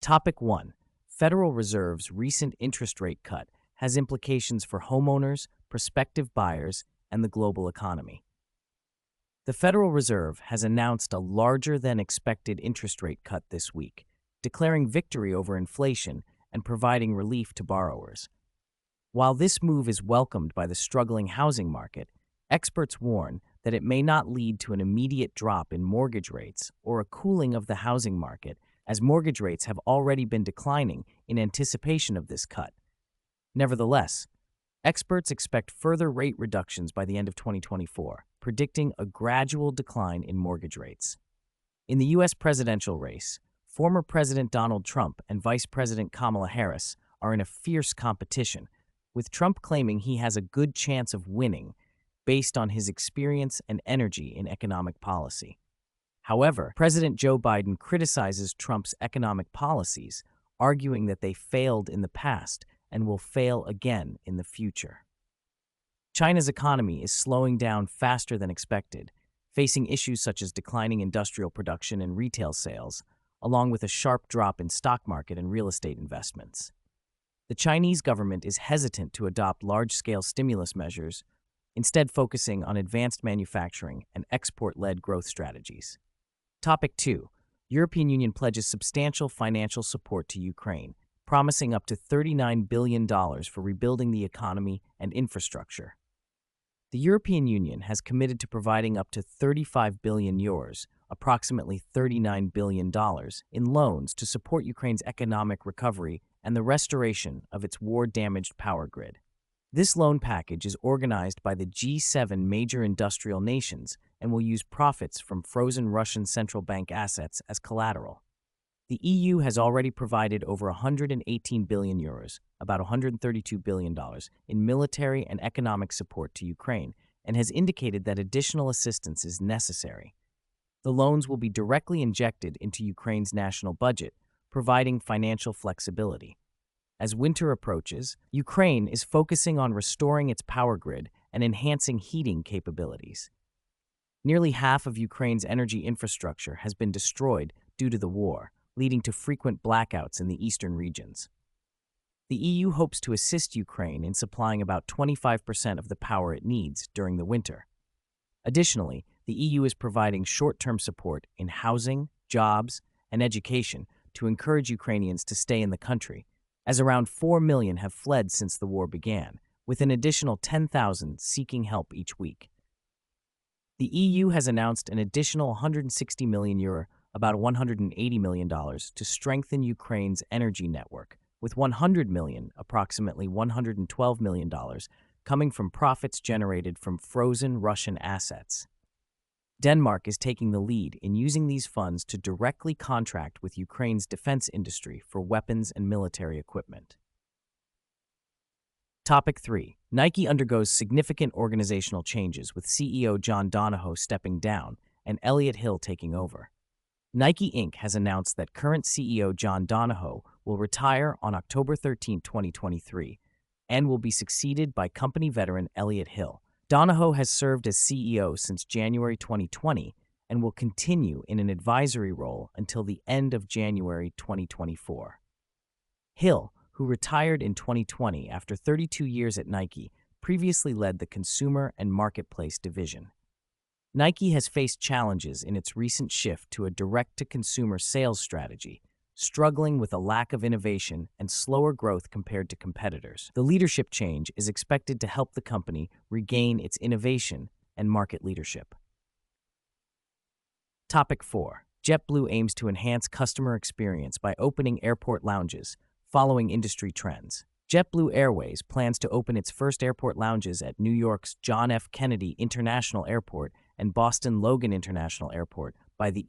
Topic 1. Federal Reserve's recent interest rate cut has implications for homeowners, prospective buyers, and the global economy. The Federal Reserve has announced a larger than expected interest rate cut this week, declaring victory over inflation and providing relief to borrowers. While this move is welcomed by the struggling housing market, experts warn that it may not lead to an immediate drop in mortgage rates or a cooling of the housing market, as mortgage rates have already been declining in anticipation of this cut. Nevertheless, experts expect further rate reductions by the end of 2024, predicting a gradual decline in mortgage rates. In the U.S. presidential race, former President Donald Trump and Vice President Kamala Harris are in a fierce competition, with Trump claiming he has a good chance of winning based on his experience and energy in economic policy. However, President Joe Biden criticizes Trump's economic policies, arguing that they failed in the past and will fail again in the future. China's economy is slowing down faster than expected, facing issues such as declining industrial production and retail sales, along with a sharp drop in stock market and real estate investments. The Chinese government is hesitant to adopt large-scale stimulus measures, instead focusing on advanced manufacturing and export-led growth strategies. Topic 2. European Union pledges substantial financial support to Ukraine, promising up to $39 billion for rebuilding the economy and infrastructure. The European Union has committed to providing up to 35 billion euros, approximately $39 billion, in loans to support Ukraine's economic recovery and the restoration of its war-damaged power grid. This loan package is organized by the G7 major industrial nations and will use profits from frozen Russian central bank assets as collateral. The EU has already provided over 118 billion euros, about $132 billion, in military and economic support to Ukraine, and has indicated that additional assistance is necessary. The loans will be directly injected into Ukraine's national budget, providing financial flexibility. As winter approaches, Ukraine is focusing on restoring its power grid and enhancing heating capabilities. Nearly half of Ukraine's energy infrastructure has been destroyed due to the war, leading to frequent blackouts in the eastern regions. The EU hopes to assist Ukraine in supplying about 25% of the power it needs during the winter. Additionally, the EU is providing short-term support in housing, jobs, and education to encourage Ukrainians to stay in the country, as around 4 million have fled since the war began, with an additional 10,000 seeking help each week. The EU has announced an additional €160 million, about $180 million, to strengthen Ukraine's energy network, with $100 million, approximately $112 million, coming from profits generated from frozen Russian assets. Denmark is taking the lead in using these funds to directly contract with Ukraine's defense industry for weapons and military equipment. Topic 3. Nike undergoes significant organizational changes, with CEO John Donahoe stepping down and Elliott Hill taking over. Nike Inc. has announced that current CEO John Donahoe will retire on October 13, 2023, and will be succeeded by company veteran Elliott Hill. Donahoe has served as CEO since January 2020 and will continue in an advisory role until the end of January 2024. Hill, who retired in 2020 after 32 years at Nike, previously led the consumer and marketplace division. Nike has faced challenges in its recent shift to a direct-to-consumer sales strategy, struggling with a lack of innovation and slower growth compared to competitors. The leadership change is expected to help the company regain its innovation and market leadership. Topic 4. JetBlue aims to enhance customer experience by opening airport lounges, following industry trends. JetBlue Airways plans to open its first airport lounges at New York's John F. Kennedy International Airport and Boston Logan International Airport by the